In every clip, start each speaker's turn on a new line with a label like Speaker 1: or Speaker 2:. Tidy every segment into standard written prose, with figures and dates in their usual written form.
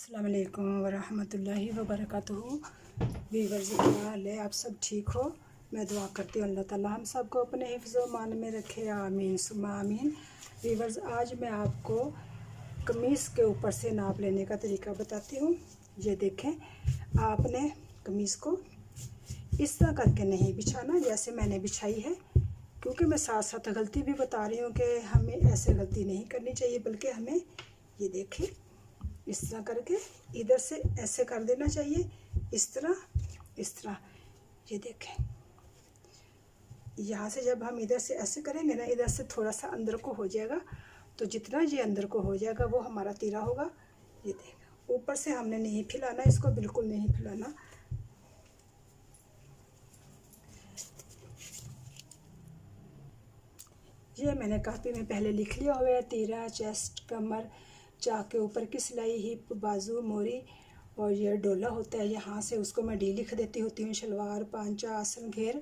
Speaker 1: अस्सलाम वालेकुम वरहमतुल्लाहि वबरकातुहू। वीवर्स, क्या हाल है? आप सब ठीक हो? मैं दुआ करती हूँ अल्लाह ताला हम सब को अपने हिफ्ज़ व मान में रखे, आमीन सुम्मा आमीन। वीवर्स, आज मैं आपको कमीज़ के ऊपर से नाप लेने का तरीका बताती हूँ। ये देखें, आपने कमीज़ को इस तरह करके नहीं बिछाना जैसे मैंने बिछाई है, क्योंकि मैं साथ साथ गलती भी बता रही हूँ कि हमें ऐसे गलती नहीं करनी चाहिए, बल्कि हमें ये देखें इस तरह करके इधर से ऐसे कर देना चाहिए, इस तरह। ये देखें, यहाँ से जब हम इधर से ऐसे करेंगे ना, इधर से थोड़ा सा अंदर को हो जाएगा, तो जितना ये अंदर को हो जाएगा वो हमारा तीरा होगा। ये देखें, ऊपर से हमने नहीं फैलाना, इसको बिल्कुल नहीं फैलाना। ये मैंने कापी में पहले लिख लिया हुआ है। तीरा, चेस्ट, कमर, चाक के ऊपर की सिलाई, हिप, बाजू, मोरी और ये डोला होता है, यहाँ से उसको मैं डी लिख देती होती हूँ। शलवार, पांचा, आसन, घेर,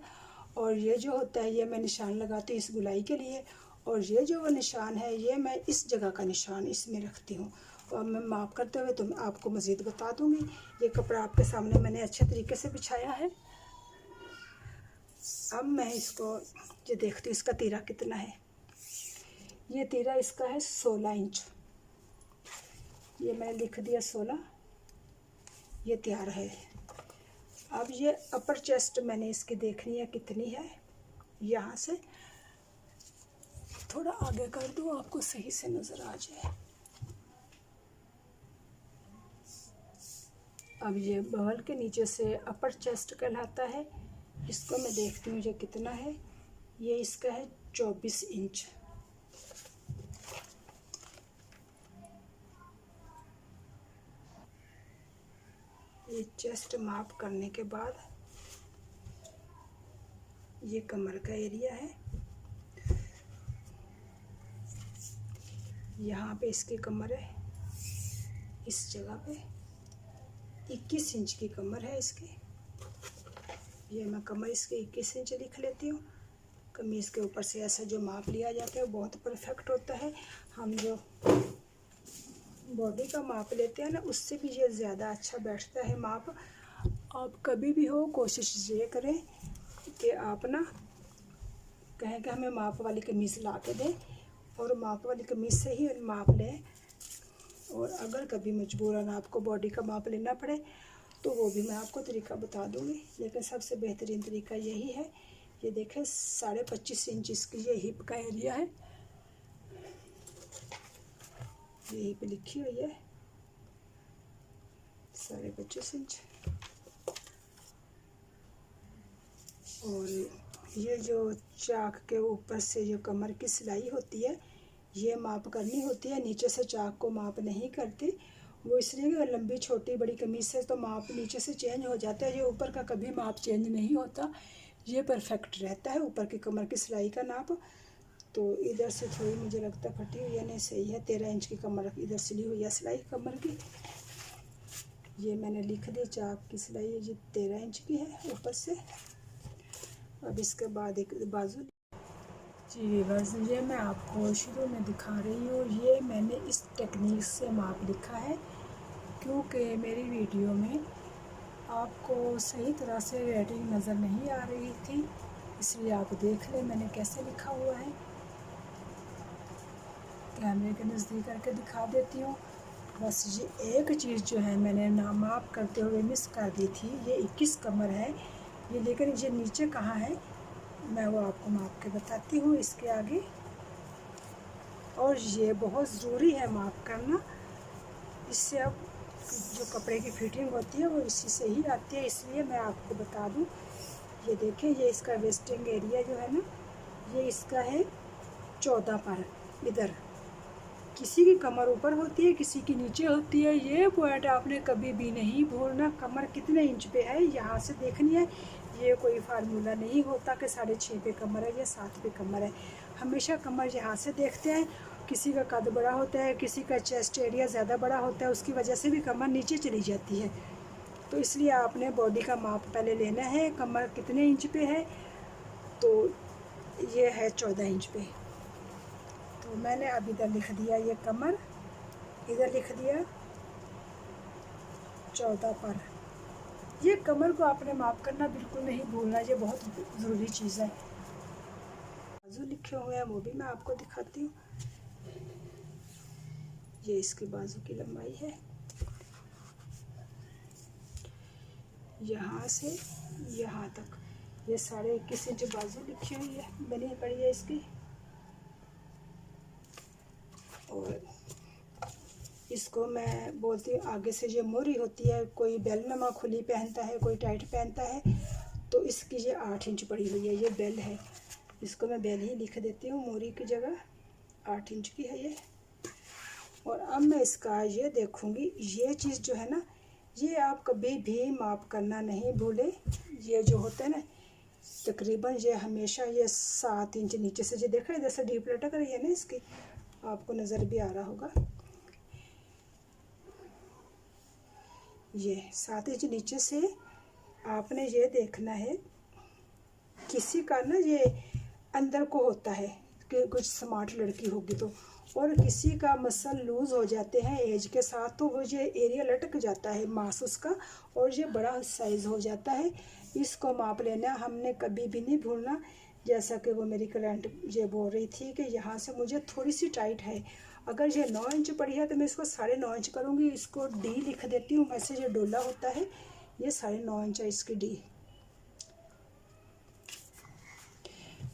Speaker 1: और ये जो होता है ये मैं निशान लगाती हूँ इस गुलाई के लिए, और ये जो वो निशान है ये मैं इस जगह का निशान इसमें रखती हूँ। और मैं माप करते हुए तो मैं आपको मज़ीद बता दूँगी। ये कपड़ा आपके सामने मैंने अच्छे तरीके से बिछाया है। अब मैं इसको ये देखती हूँ इसका तीरा कितना है। ये तीरा इसका है 16 इंच। ये मैंने लिख दिया 16, ये तैयार है। अब ये अपर चेस्ट मैंने इसकी देखनी है कितनी है। यहाँ से थोड़ा आगे कर दूँ आपको सही से नज़र आ जाए। अब ये बगल के नीचे से अपर चेस्ट कहलाता है, इसको मैं देखती हूँ ये कितना है। ये इसका है 24 इंच। ये चेस्ट माप करने के बाद ये कमर का एरिया है। यहाँ पे इसकी कमर है, इस जगह पे 21 इंच की कमर है इसकी। ये मैं कमर इसकी 21 इंच लिख लेती हूँ। कमीज़ के ऊपर से ऐसा जो माप लिया जाता है वो बहुत परफेक्ट होता है। हम जो बॉडी का माप लेते हैं ना, उससे भी ये ज़्यादा अच्छा बैठता है माप। आप कभी भी हो कोशिश ये करें कि आप ना कहें कि हमें माप वाली कमीज़ ला के दें, और माप वाली कमीज़ से ही माप लें। और अगर कभी मजबूरन आपको बॉडी का माप लेना पड़े तो वो भी मैं आपको तरीका बता दूँगी, लेकिन सबसे बेहतरीन तरीका यही है। ये देखें, 25.5 इंच इसकी ये हिप का एरिया है। ये हिप लिखी हुई है 25.5 इंच। और ये जो चाक के ऊपर से जो कमर की सिलाई होती है ये माप करनी होती है, नीचे से चाक को माप नहीं करती। वो इसलिए कि लंबी छोटी बड़ी कमीज से तो माप नीचे से चेंज हो जाता है, ये ऊपर का कभी माप चेंज नहीं होता, ये परफेक्ट रहता है ऊपर की कमर की सिलाई का नाप। तो इधर से थोड़ी मुझे लगता फटी हुई है, नहीं सही है। 13 इंच की कमर इधर सिली हुई है सिलाई कमर की। ये मैंने लिख दी, चाक की सिलाई ये 13 इंच की है ऊपर से। अब इसके बाद एक बाजू। जी बस ये मैं आपको शुरू में दिखा रही हूँ, ये मैंने इस टेक्निक से माप लिखा है, क्योंकि मेरी वीडियो में आपको सही तरह से रेटिंग नज़र नहीं आ रही थी, इसलिए आप देख लें मैंने कैसे लिखा हुआ है। कैमरे के नज़दीक करके दिखा देती हूँ। बस ये एक चीज़ जो है मैंने ना माप करते हुए मिस कर दी थी, ये 21 कमर है ये, लेकिन ये नीचे कहाँ है मैं वो आपको माप के बताती हूँ इसके आगे। और ये बहुत ज़रूरी है माप करना, इससे अब जो कपड़े की फिटिंग होती है वो इसी से ही आती है, इसलिए मैं आपको बता दूँ। ये देखें, ये इसका वेस्टिंग एरिया जो है ना, ये इसका है 14 पर। इधर किसी की कमर ऊपर होती है, किसी की नीचे होती है, ये पॉइंट आपने कभी भी नहीं भूलना। कमर कितने इंच पे है यहाँ से देखनी है, ये कोई फार्मूला नहीं होता कि 6.5 पे कमर है या 7 पे कमर है। हमेशा कमर यहाँ से देखते हैं। किसी का कद बड़ा होता है, किसी का चेस्ट एरिया ज़्यादा बड़ा होता है, उसकी वजह से भी कमर नीचे चली जाती है। तो इसलिए आपने बॉडी का माप पहले लेना है, कमर कितने इंच पे है, तो ये है 14 इंच पे। तो मैंने अब इधर लिख दिया ये कमर, इधर लिख दिया 14 पर। ये कमर को आपने माप करना बिल्कुल नहीं भूलना, ये बहुत ज़रूरी चीज़ है। बाजू लिखे हुए हैं वो भी मैं आपको दिखाती हूँ। ये इसकी बाजू की लंबाई है, यहाँ से यहाँ तक ये 21.5 इंच बाजू लिखी हुई है, बनी पड़ी है इसकी। और इसको मैं बोलती हूँ आगे से जो मोरी होती है, कोई बेलनमा खुली पहनता है, कोई टाइट पहनता है, तो इसकी ये 8 इंच पड़ी हुई है, ये बेल है। इसको मैं बेल ही लिख देती हूँ, मोरी की जगह 8 इंच की है ये। और अब मैं इसका ये देखूँगी, ये चीज़ जो है ना, ये आप कभी भी माप करना नहीं भूले। ये जो होता है ना, तकरीबन ये हमेशा ये 7 इंच नीचे से, जो देखा इधर से डीप लटक रही है ना इसकी, आपको नज़र भी आ रहा होगा। ये 7 इंच नीचे से आपने ये देखना है। किसी का ना ये अंदर को होता है कि कुछ स्मार्ट लड़की होगी तो, और किसी का मसल लूज़ हो जाते हैं एज के साथ, तो वो ये एरिया लटक जाता है मांस उसका, और ये बड़ा साइज़ हो जाता है। इसको माप लेना हमने कभी भी नहीं भूलना। जैसा कि वो मेरी क्लाइंट ये बोल रही थी कि यहाँ से मुझे थोड़ी सी टाइट है, अगर ये 9 इंच पड़ी है तो मैं इसको 9.5 इंच करूँगी। इसको डी लिख देती हूँ, वैसे ये डोला होता है, ये 9.5 इंच है इसकी डी।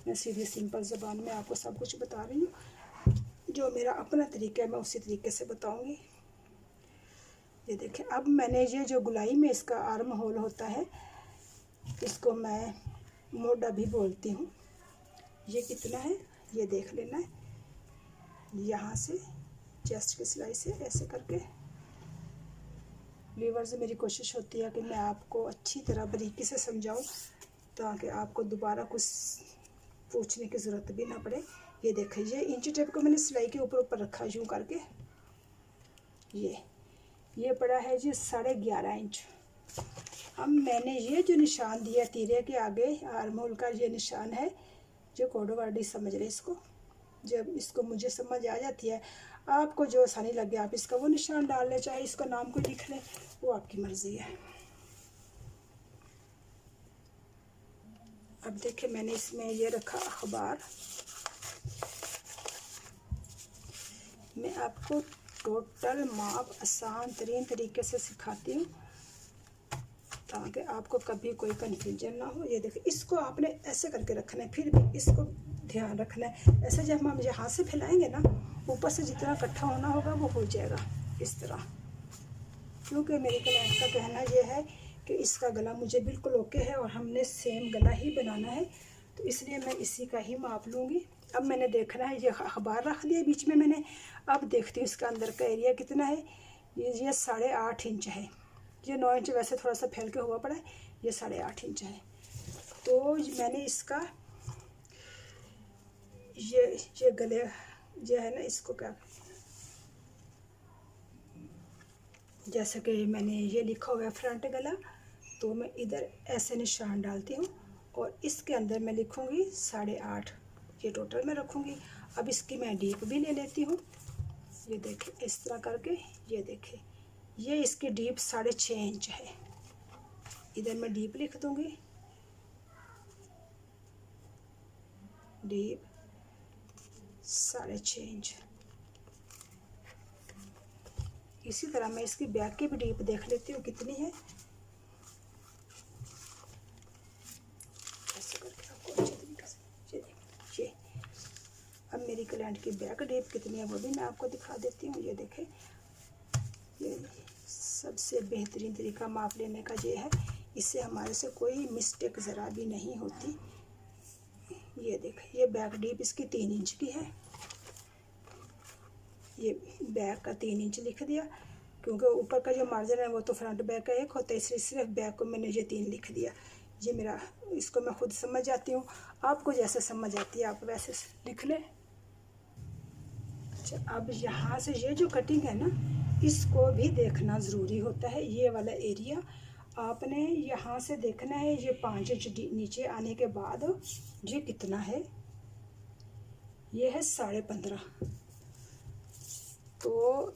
Speaker 1: मैं सीधी सिंपल ज़बान में आपको सब कुछ बता रही हूँ, जो मेरा अपना तरीका है मैं उसी तरीके से बताऊँगी। ये देखें, अब मैंने ये जो गुलाई में इसका आर्म होल होता है, इसको मैं मोटा भी बोलती हूँ। ये कितना है ये देख लेना है, यहाँ से चेस्ट की सिलाई से ऐसे करके। व्यूअर्स, मेरी कोशिश होती है कि मैं आपको अच्छी तरह बारीकी से समझाऊं, ताकि आपको दोबारा कुछ पूछने की ज़रूरत भी ना पड़े। ये देखिए, ये इंची टेप को मैंने सिलाई के ऊपर ऊपर रखा यूँ करके। ये पड़ा है जी 11.5 इंच। अब मैंने ये जो निशान दिया तीरे के आगे, आर्म होल का ये निशान है, जो कोडो वर्डी समझ रहे इसको। जब इसको मुझे समझ आ जाती है, आपको जो आसानी लगे आप इसका वो निशान डाल लें, चाहे इसका नाम कोई लिख लें, वो आपकी मर्ज़ी है। अब देखिए, मैंने इसमें ये रखा अखबार। मैं आपको टोटल माप आसान तरीन तरीके से सिखाती हूँ, ताकि आपको कभी कोई कन्फ्यूजन ना हो। ये देखिए, इसको आपने ऐसे करके रखना है, फिर भी इसको ध्यान रखना है। ऐसे जब हम यहाँ से फैलाएंगे ना, ऊपर से जितना इकट्ठा होना होगा वो हो जाएगा इस तरह। क्योंकि मेरे क्लाइंट का कहना ये है कि इसका गला मुझे बिल्कुल ओके है और हमने सेम गला ही बनाना है, तो इसलिए मैं इसी का ही माप लूँगी। अब मैंने देखना है, ये अखबार रख दिया बीच में मैंने। अब देखती हूँ इसका अंदर का एरिया कितना है। ये 8.5 इंच है। ये 9 इंच वैसे थोड़ा सा फैल के हुआ पड़ा है, ये 8.5 इंच है। तो मैंने इसका ये गले जो है ना, इसको क्या, जैसे कि मैंने ये लिखा हुआ है फ्रंट गला, तो मैं इधर ऐसे निशान डालती हूँ और इसके अंदर मैं लिखूँगी 8.5, ये टोटल में रखूँगी। अब इसकी मैं डीप भी ले लेती हूँ। ये देखिए, इस तरह करके, ये देखिए, ये इसकी डीप 6.5 इंच है। इधर मैं डीप लिख दूँगी, डीप 6.5 इंच। इसी तरह मैं इसकी बैक की भी डीप देख लेती हूँ कितनी है। ऐसे करके आपको अच्छे तरीके से ये देखिए। अब मेरी क्लाइंट की बैक डीप कितनी है वो भी मैं आपको दिखा देती हूँ। ये देखें, ये सबसे बेहतरीन तरीका माप लेने का ये है, इससे हमारे से कोई मिस्टेक ज़रा भी नहीं होती। ये देखें, ये बैक डीप इसकी 3 इंच की है। ये बैक का 3 इंच लिख दिया, क्योंकि ऊपर का जो मार्जिन है वो तो फ्रंट बैक का एक होता है, इसलिए सिर्फ बैक को मैंने ये 3 लिख दिया। ये मेरा, इसको मैं खुद समझ जाती हूँ, आपको जैसे समझ आती है आप वैसे लिख लें। अच्छा, अब यहाँ से ये जो कटिंग है ना, इसको भी देखना ज़रूरी होता है। ये वाला एरिया आपने यहाँ से देखना है। ये 5 इंच नीचे आने के बाद ये कितना है, ये है 15.5। तो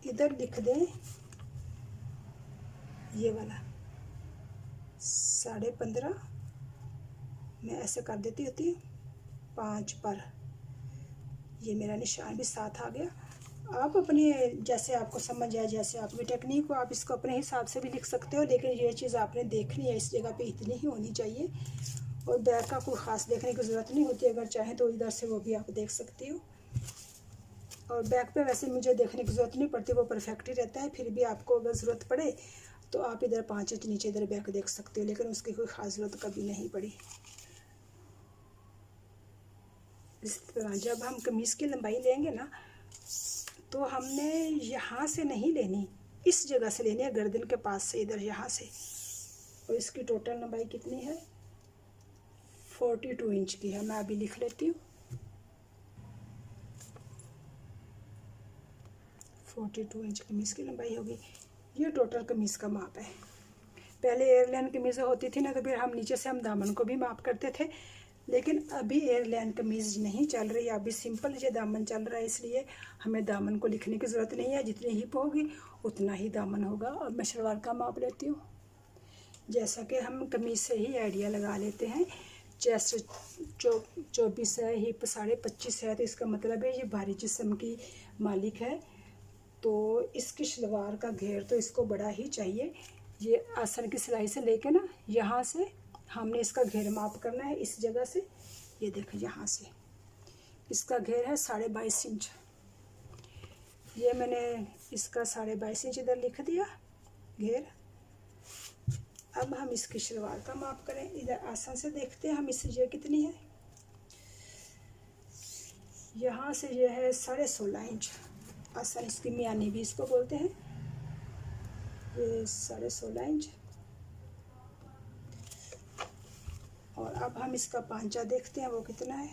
Speaker 1: इधर लिख दें ये वाला 15.5 मैं ऐसे कर देती होती हूँ 5 पर। ये मेरा निशान भी साथ आ गया। आप अपने जैसे आपको समझ आए, जैसे आपकी टेक्निक हो, आप इसको अपने हिसाब से भी लिख सकते हो, लेकिन ये चीज़ आपने देखनी है, इस जगह पे इतनी ही होनी चाहिए। और बैक का कोई ख़ास देखने की ज़रूरत नहीं होती, अगर चाहें तो इधर से वो भी आप देख सकती हो। और बैक पे वैसे मुझे देखने की ज़रूरत नहीं पड़ती, वो परफेक्ट ही रहता है। फिर भी आपको अगर ज़रूरत पड़े तो आप इधर 5 इंच नीचे इधर बैक देख सकते हो, लेकिन उसकी कोई ख़ास ज़रूरत कभी नहीं पड़ी। इस तरह जब हम कमीज़ की लंबाई लेंगे ना, तो हमने यहाँ से नहीं लेनी, इस जगह से लेनी है, गर्दन के पास से, इधर यहाँ से। और इसकी टोटल लंबाई कितनी है? 42 इंच की है। मैं अभी लिख लेती हूँ। 42 इंच कमीज़ की लंबाई होगी। ये टोटल कमीज़ का माप है। पहले एयरलाइन कमीज़ें होती थी ना, तो फिर हम नीचे से हम दामन को भी माप करते थे, लेकिन अभी एयरलाइन कमीज़ नहीं चल रही, अभी सिंपल ये दामन चल रहा है, इसलिए हमें दामन को लिखने की ज़रूरत नहीं है। जितनी हिप होगी उतना ही दामन होगा। और मैं शलवार का माप लेती हूँ, जैसा कि हम कमीज़ से ही आइडिया लगा लेते हैं। चेस्ट 24 है, हिप 25.5 है, तो इसका मतलब है ये भारी जिस्म की मालिक है, तो इसकी शलवार का घेर तो इसको बड़ा ही चाहिए। ये आसन की सिलाई से लेके ना यहाँ से हमने इसका घेर माप करना है, इस जगह से। ये देखो यहाँ से इसका घेर है 22.5 इंच। ये मैंने इसका 22.5 इंच इधर लिख दिया घेर। अब हम इसकी शलवार का माप करें, इधर आसन से देखते हैं हम इससे ये कितनी है। यहाँ से ये है 16.5 इंच। आसन इसकी मियानी भी इसको बोलते हैं। ये 16.5 इंच। और अब हम इसका पांचा देखते हैं वो कितना है।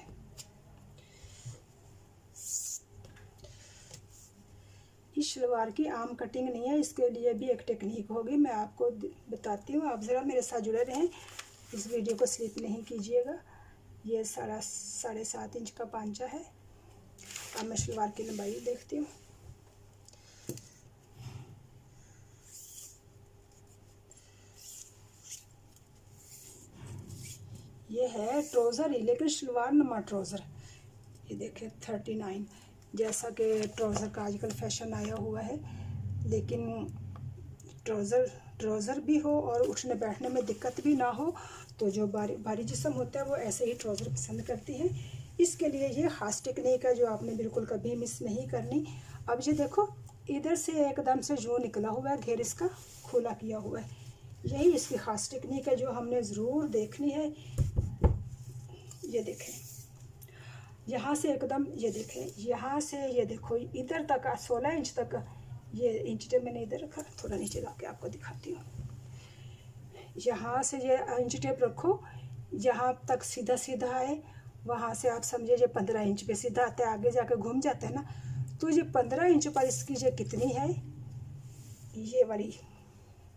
Speaker 1: इस शलवार की आम कटिंग नहीं है, इसके लिए भी एक टेक्निक होगी, मैं आपको बताती हूँ। आप ज़रा मेरे साथ जुड़े रहें, इस वीडियो को स्लिप नहीं कीजिएगा। ये 7.5 इंच का पांचा है। अब मैं शलवार की लंबाई देखती हूँ। ये है ट्राउज़र ही, लेकिन शलवार नुमा ट्राउज़र। ये देखें 39। जैसा कि ट्राउज़र का आजकल फैशन आया हुआ है, लेकिन ट्राउज़र भी हो और उठने बैठने में दिक्कत भी ना हो, तो जो भारी जिस्म होता है वो ऐसे ही ट्राउज़र पसंद करती है। इसके लिए ये ख़ास टेक्निक है जो आपने बिल्कुल कभी मिस नहीं करनी। अब ये देखो इधर से एकदम से जो निकला हुआ है, घेर इसका खुला किया हुआ है, यही इसकी ख़ास टेक्निक है जो हमने ज़रूर देखनी है। ये देखें यहाँ से एकदम, ये देखें यहाँ से, ये देखो इधर तक 16 इंच तक। ये इंच टेप मैंने इधर रखा, थोड़ा नीचे ला के आपको दिखाती हूँ। यहाँ से ये इंच टेप रखो, जहाँ तक सीधा सीधा है वहाँ से आप समझिए ये 15 इंच पे सीधा आता है, आगे जाके घूम जाता है ना, तो ये 15 इंच पर इसकी ये कितनी है, ये वाली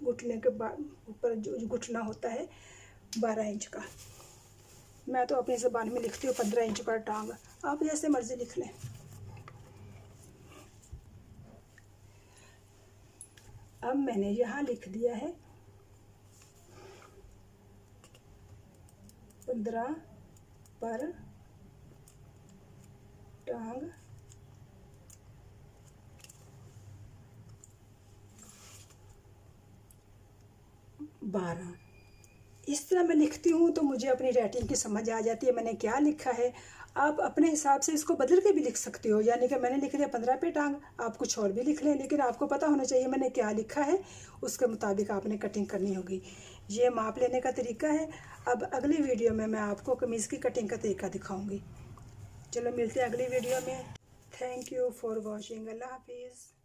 Speaker 1: घुटने के ऊपर जो घुटना होता है 12 इंच का। मैं तो अपनी ज़बान में लिखती हूँ 15 इंच पर टांग, आप जैसे मर्ज़ी लिख लें। अब मैंने यहाँ लिख दिया है 15 पर टांग 12। इस तरह मैं लिखती हूँ तो मुझे अपनी राइटिंग की समझ आ जाती है मैंने क्या लिखा है। आप अपने हिसाब से इसको बदल के भी लिख सकते हो, यानी कि मैंने लिख दिया 15 पे टांग, आप कुछ और भी लिख लें, लेकिन आपको पता होना चाहिए मैंने क्या लिखा है, उसके मुताबिक आपने कटिंग करनी होगी। ये माप लेने का तरीका है। अब अगली वीडियो में मैं आपको कमीज़ की कटिंग का तरीका दिखाऊँगी। चलो मिलते हैं अगली वीडियो में। Thank you for watching. Allah हाफिज़।